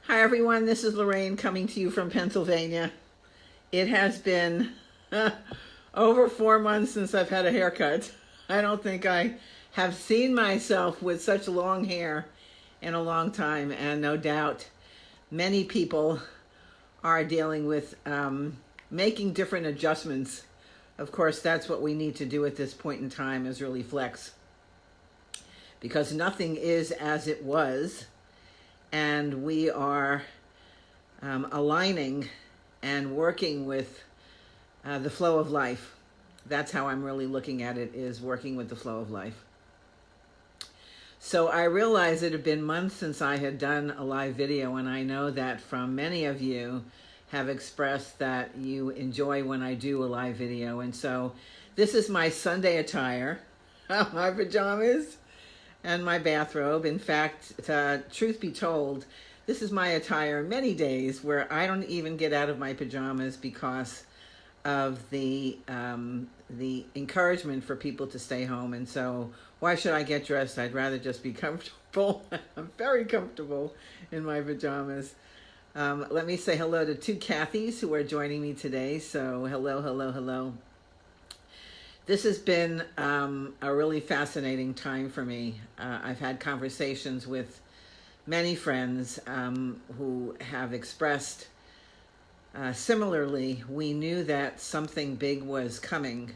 Hi everyone, this is Lorraine coming to you from Pennsylvania. It has been over 4 months since I've had a haircut. I don't think I have seen myself with such long hair in a long time, and no doubt many people are dealing with making different adjustments. Of course, that's what we need to do at this point in time, is really flex, because nothing is as it was. And we are aligning and working with the flow of life. That's how I'm really looking at it, is working with the flow of life. So I realized it had been months since I had done a live video, and I know that from many of you have expressed that you enjoy when I do a live video. And so this is my Sunday attire, my pajamas, and my bathrobe. In fact, truth be told, this is my attire many days where I don't even get out of my pajamas because of the encouragement for people to stay home. And so why should I get dressed? I'd rather just be comfortable. I'm very comfortable in my pajamas. Let me say hello to two Kathys who are joining me today. So hello, hello, hello. This has been a really fascinating time for me. I've had conversations with many friends who have expressed similarly. We knew that something big was coming,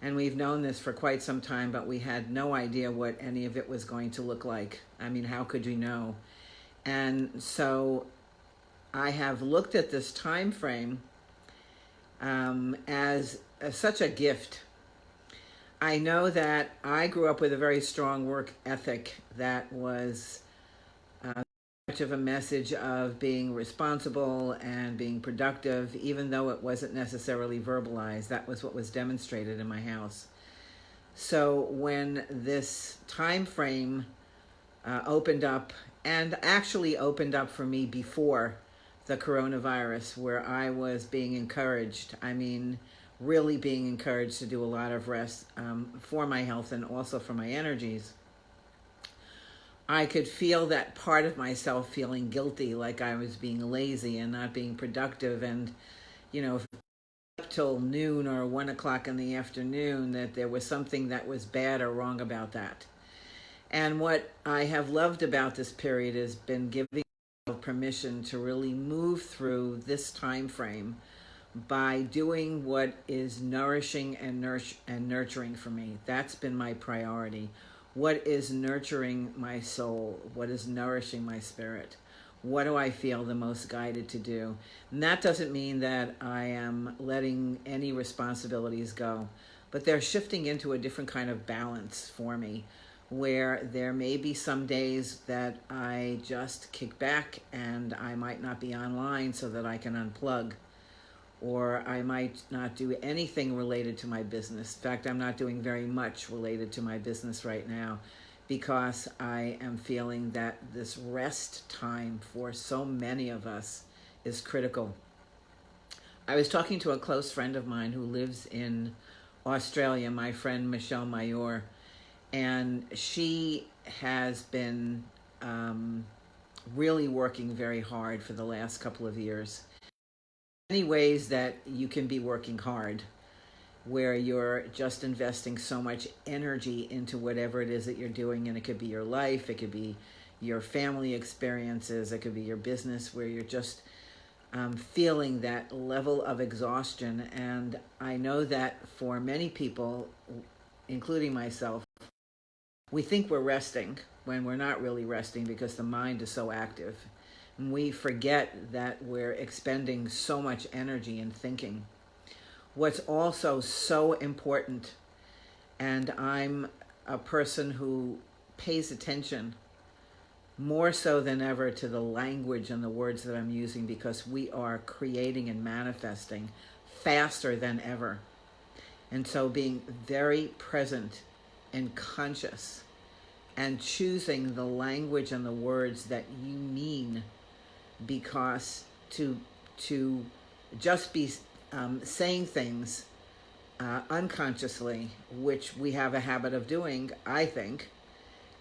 and we've known this for quite some time, but we had no idea what any of it was going to look like. I mean, how could you know? And so I have looked at this time frame as such a gift. I know that I grew up with a very strong work ethic that was much of a message of being responsible and being productive, even though it wasn't necessarily verbalized. That was what was demonstrated in my house. So when this time frame opened up, and actually opened up for me before the coronavirus, where I was being encouraged, I mean, really being encouraged to do a lot of rest for my health and also for my energies, I could feel that part of myself feeling guilty, like I was being lazy and not being productive, and, you know, up till noon or 1 o'clock in the afternoon, that there was something that was bad or wrong about that. And what I have loved about this period has been giving myself permission to really move through this time frame by doing what is nourishing and nurturing for me. That's been my priority. What is nurturing my soul? What is nourishing my spirit? What do I feel the most guided to do? And that doesn't mean that I am letting any responsibilities go, but they're shifting into a different kind of balance for me, where there may be some days that I just kick back and I might not be online so that I can unplug. Or I might not do anything related to my business. In fact, I'm not doing very much related to my business right now, because I am feeling that this rest time for so many of us is critical. I was talking to a close friend of mine who lives in Australia, my friend Michelle Mayor, and she has been really working very hard for the last couple of years. Many ways that you can be working hard, where you're just investing so much energy into whatever it is that you're doing, and it could be your life, it could be your family experiences, it could be your business, where you're just feeling that level of exhaustion. And I know that for many people, including myself, we think we're resting when we're not really resting, because the mind is so active. We forget that we're expending so much energy in thinking. What's also so important, and I'm a person who pays attention more so than ever to the language and the words that I'm using, because we are creating and manifesting faster than ever. And so being very present and conscious and choosing the language and the words that you mean, because to just be saying things unconsciously, which we have a habit of doing, I think,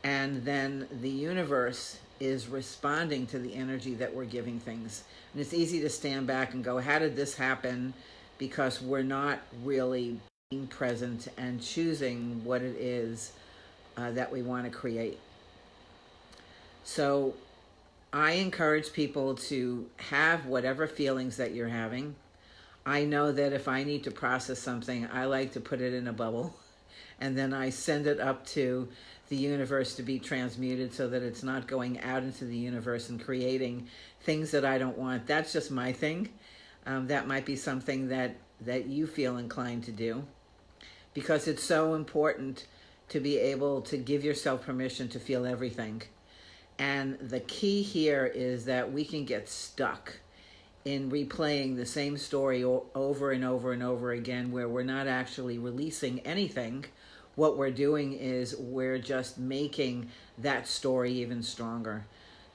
and then the universe is responding to the energy that we're giving things. And it's easy to stand back and go, how did this happen? Because we're not really being present and choosing what it is that we want to create. So I encourage people to have whatever feelings that you're having. I know that if I need to process something, I like to put it in a bubble, and then I send it up to the universe to be transmuted so that it's not going out into the universe and creating things that I don't want. That's just my thing. That might be something that you feel inclined to do, because it's so important to be able to give yourself permission to feel everything. And the key here is that we can get stuck in replaying the same story over and over and over again, where we're not actually releasing anything. What we're doing is we're just making that story even stronger.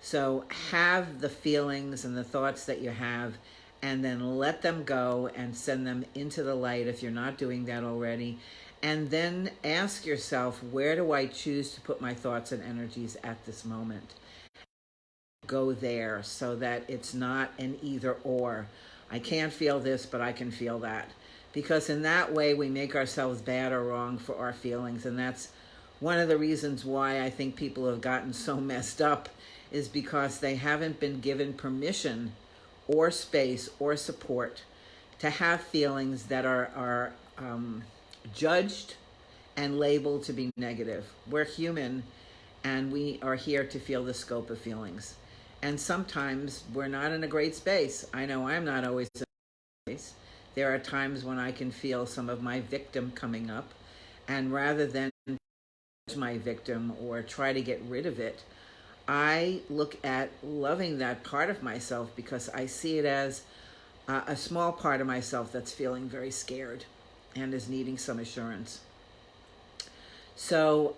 So have the feelings and the thoughts that you have, and then let them go and send them into the light if you're not doing that already. And then ask yourself, where do I choose to put my thoughts and energies at this moment? Go there so that it's not an either or. I can't feel this, but I can feel that. Because in that way, we make ourselves bad or wrong for our feelings. And that's one of the reasons why I think people have gotten so messed up, is because they haven't been given permission or space or support to have feelings that are judged and labeled to be negative. We're human, and we are here to feel the scope of feelings. And sometimes we're not in a great space. I know I'm not always in a great space. There are times when I can feel some of my victim coming up, and rather than judge my victim or try to get rid of it, I look at loving that part of myself, because I see it as a small part of myself that's feeling very scared and is needing some assurance. So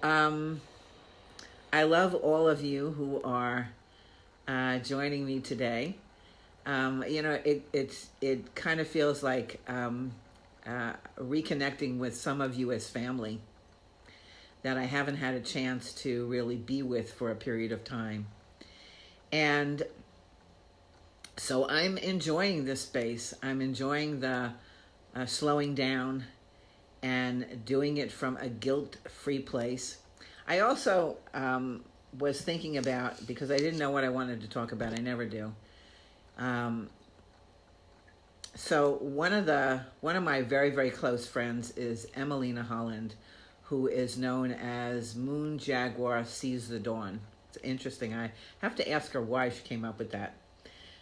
I love all of you who are joining me today. It kind of feels like reconnecting with some of you as family that I haven't had a chance to really be with for a period of time. And so I'm enjoying this space. I'm enjoying the slowing down and doing it from a guilt-free place. I also was thinking about, because I didn't know what I wanted to talk about, I never do. So one of my very, very close friends is Emelina Holland, who is known as Moon Jaguar Sees the Dawn. It's interesting. I have to ask her why she came up with that.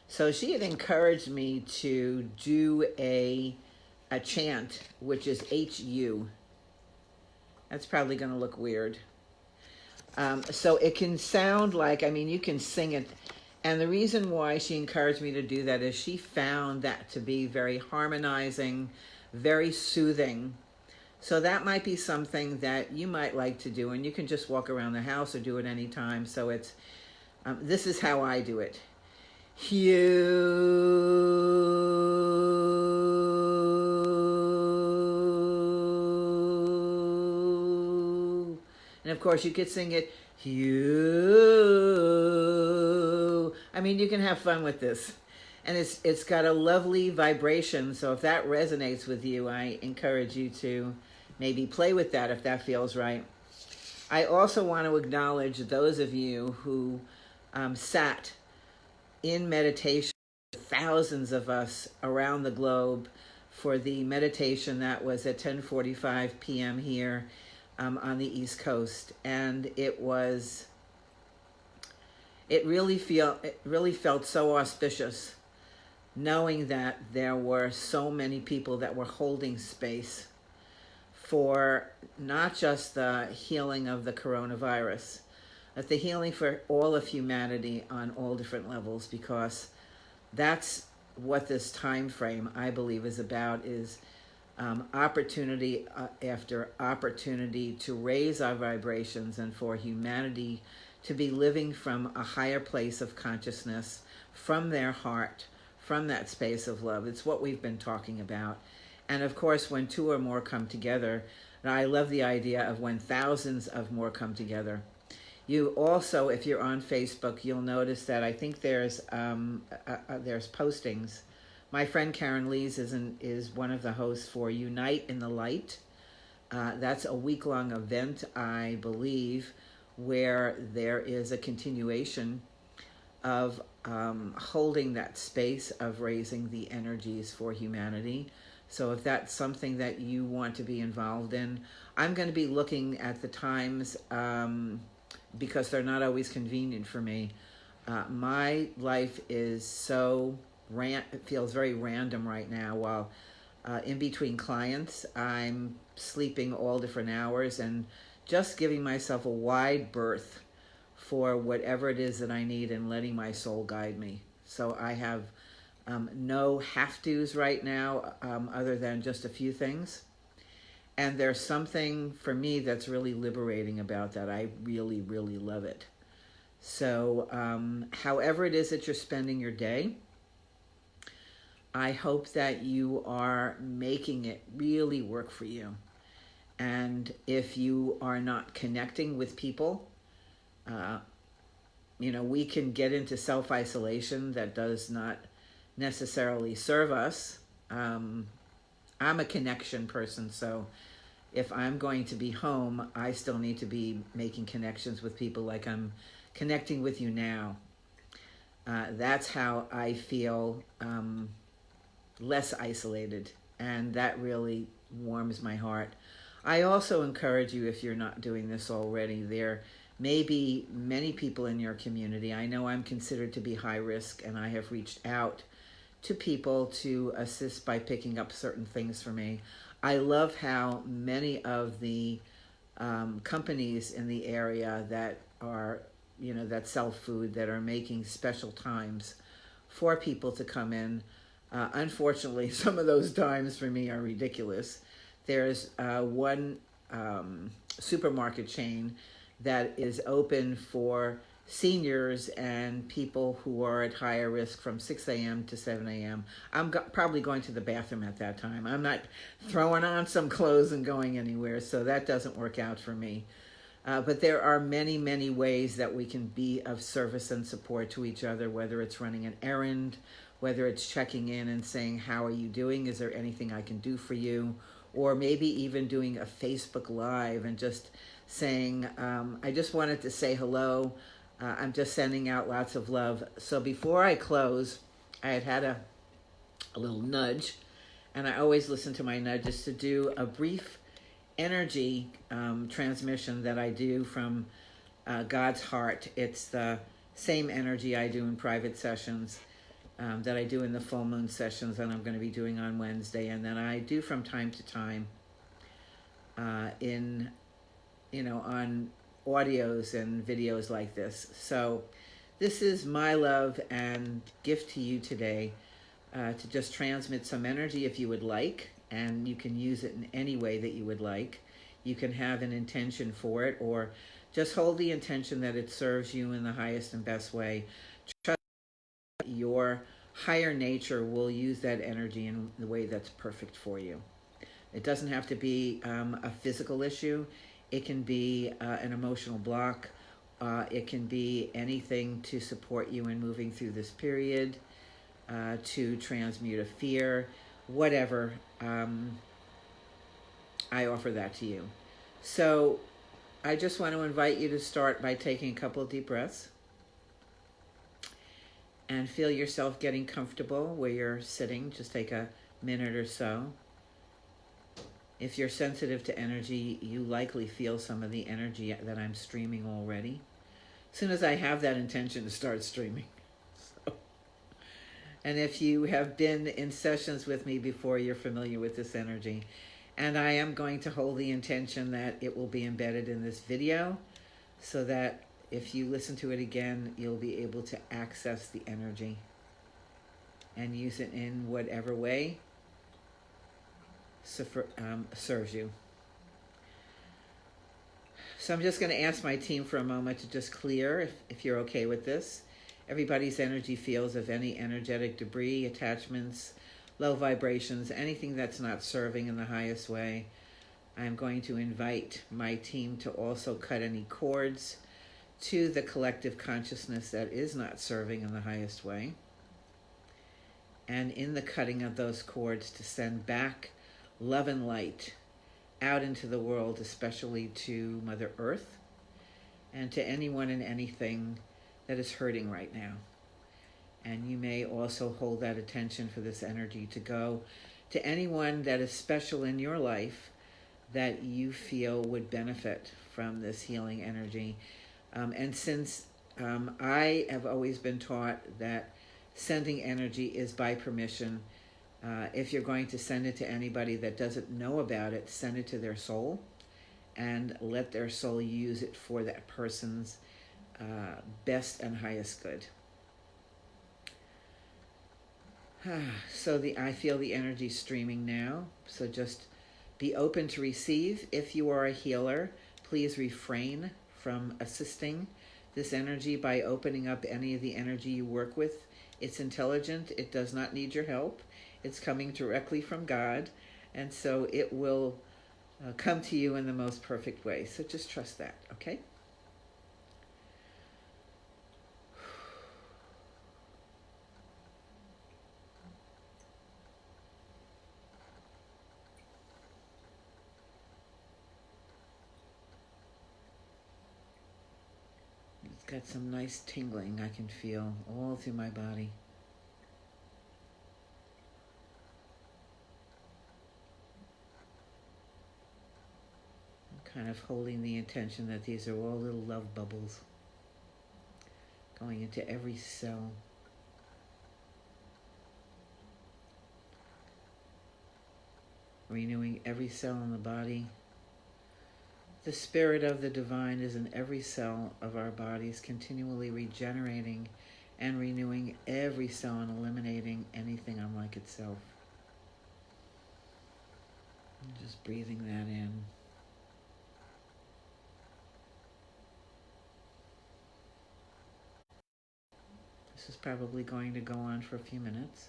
So she had encouraged me to do a chant, which is HU. That's probably going to look weird. So it can sound like, you can sing it. And the reason why she encouraged me to do that is she found that to be very harmonizing, very soothing. So that might be something that you might like to do, and you can just walk around the house or do it anytime. So it's, this is how I do it. And of course you could sing it, you can have fun with this. And it's got a lovely vibration, so if that resonates with you, I encourage you to maybe play with that if that feels right. I also want to acknowledge those of you who sat in meditation, thousands of us around the globe, for the meditation that was at 10:45 p.m. here on the East Coast. And it really felt so auspicious, knowing that there were so many people that were holding space for not just the healing of the coronavirus, but the healing for all of humanity on all different levels, because that's what this time frame, I believe, is about, is opportunity after opportunity to raise our vibrations and for humanity to be living from a higher place of consciousness, from their heart, from that space of love. It's what we've been talking about. And of course, when two or more come together, and I love the idea of when thousands of more come together. You also, if you're on Facebook, you'll notice that I think there's postings. My friend Karen Lees is one of the hosts for Unite in the Light. That's a week-long event, I believe, where there is a continuation of holding that space of raising the energies for humanity. So if that's something that you want to be involved in, I'm going to be looking at the times because they're not always convenient for me. My life is so it feels very random right now. While in between clients, I'm sleeping all different hours and just giving myself a wide berth for whatever it is that I need and letting my soul guide me. So I have no have-tos right now other than just a few things. And there's something for me that's really liberating about that. I really, really love it. So however it is that you're spending your day, I hope that you are making it really work for you. And if you are not connecting with people, we can get into self-isolation that does not necessarily serve us. I'm a connection person, so if I'm going to be home, I still need to be making connections with people like I'm connecting with you now. That's how I feel less isolated, and that really warms my heart. I also encourage you, if you're not doing this already, there may be many people in your community. I know I'm considered to be high risk, and I have reached out to people to assist by picking up certain things for me. I love how many of the companies in the area that are, that sell food, that are making special times for people to come in. Unfortunately, some of those times for me are ridiculous. There's one supermarket chain that is open for seniors and people who are at higher risk from 6 a.m. to 7 a.m. I'm probably going to the bathroom at that time. I'm not throwing on some clothes and going anywhere, so that doesn't work out for me. But there are many, many ways that we can be of service and support to each other, whether it's running an errand, whether it's checking in and saying, how are you doing? Is there anything I can do for you? Or maybe even doing a Facebook Live and just saying, I just wanted to say hello. I'm just sending out lots of love. So before I close, I had a little nudge, and I always listen to my nudges to do a brief energy transmission that I do from God's heart. It's the same energy I do in private sessions that I do in the full moon sessions that I'm going to be doing on Wednesday, and then I do from time to time on audios and videos like this. So this is my love and gift to you today, to just transmit some energy if you would like, and you can use it in any way that you would like. You can have an intention for it, or just hold the intention that it serves you in the highest and best way. Trust your higher nature will use that energy in the way that's perfect for you. It doesn't have to be a physical issue. It can be an emotional block. It can be anything to support you in moving through this period, to transmute a fear, whatever. I offer that to you. So I just want to invite you to start by taking a couple of deep breaths and feel yourself getting comfortable where you're sitting. Just take a minute or so. If you're sensitive to energy, you likely feel some of the energy that I'm streaming already. As soon as I have that intention to start streaming. And if you have been in sessions with me before, you're familiar with this energy. And I am going to hold the intention that it will be embedded in this video, so that if you listen to it again, you'll be able to access the energy and use it in whatever way serves you. So I'm just going to ask my team for a moment to just clear, if you're okay with this, everybody's energy fields of any energetic debris, attachments, low vibrations, anything that's not serving in the highest way. I'm going to invite my team to also cut any cords to the collective consciousness that is not serving in the highest way. And in the cutting of those cords, to send back love and light out into the world, especially to Mother Earth and to anyone and anything that is hurting right now. And you may also hold that attention for this energy to go to anyone that is special in your life that you feel would benefit from this healing energy. And since I have always been taught that sending energy is by permission, if you're going to send it to anybody that doesn't know about it, send it to their soul and let their soul use it for that person's best and highest good. So I feel the energy streaming now. So just be open to receive. If you are a healer, please refrain from assisting this energy by opening up any of the energy you work with. It's intelligent. It does not need your help. It's coming directly from God. And so it will come to you in the most perfect way. So just trust that, okay? It's got some nice tingling I can feel all through my body. Kind of holding the intention that these are all little love bubbles going into every cell. Renewing every cell in the body. The spirit of the divine is in every cell of our bodies, continually regenerating and renewing every cell and eliminating anything unlike itself. And just breathing that in. This is probably going to go on for a few minutes.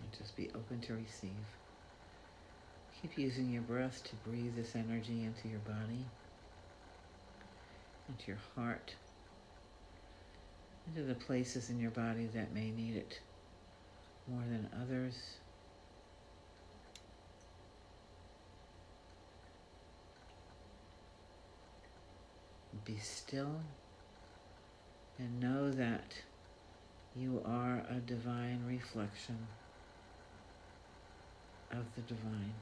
And just be open to receive. Keep using your breath to breathe this energy into your body, into your heart, into the places in your body that may need it more than others. Be still and know that you are a divine reflection of the divine.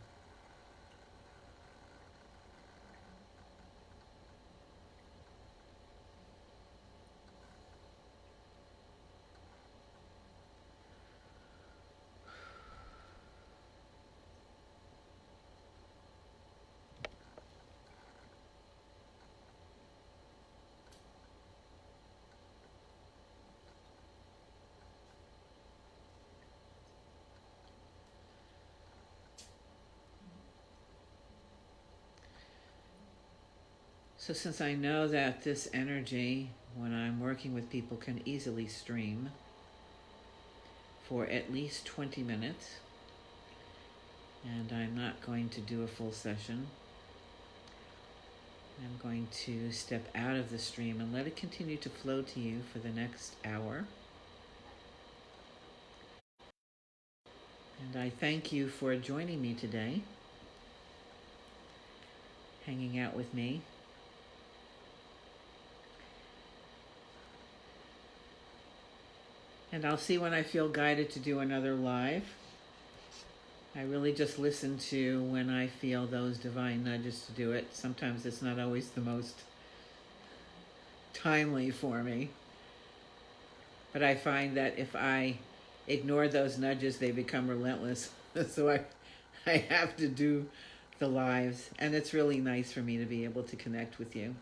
So since I know that this energy, when I'm working with people, can easily stream for at least 20 minutes, and I'm not going to do a full session, I'm going to step out of the stream and let it continue to flow to you for the next hour. And I thank you for joining me today, hanging out with me. And I'll see when I feel guided to do another live. I really just listen to when I feel those divine nudges to do it. Sometimes it's not always the most timely for me. But I find that if I ignore those nudges, they become relentless. So I have to do the lives. And it's really nice for me to be able to connect with you.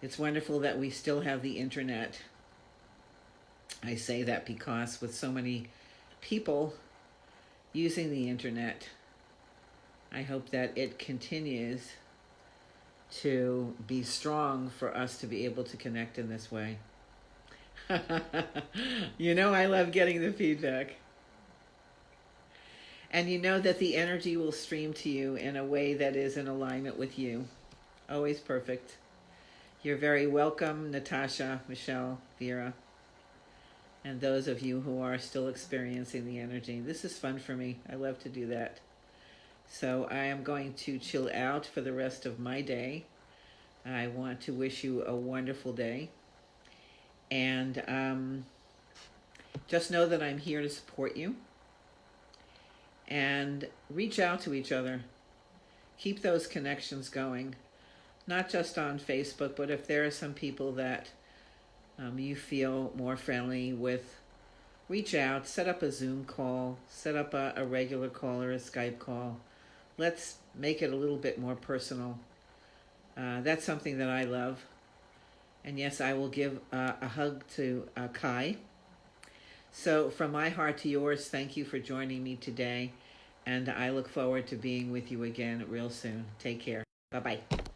It's wonderful that we still have the internet. I say that because with so many people using the internet, I hope that it continues to be strong for us to be able to connect in this way. You know, I love getting the feedback. And you know that the energy will stream to you in a way that is in alignment with you. Always perfect. You're very welcome, Natasha, Michelle, Vera, and those of you who are still experiencing the energy. This is fun for me. I love to do that. So I am going to chill out for the rest of my day. I want to wish you a wonderful day. And just know that I'm here to support you. And reach out to each other. Keep those connections going. Not just on Facebook, but if there are some people that you feel more friendly with, reach out, set up a Zoom call, set up a regular call or a Skype call. Let's make it a little bit more personal. That's something that I love. And yes, I will give a hug to Kai. So from my heart to yours, thank you for joining me today. And I look forward to being with you again real soon. Take care. Bye-bye.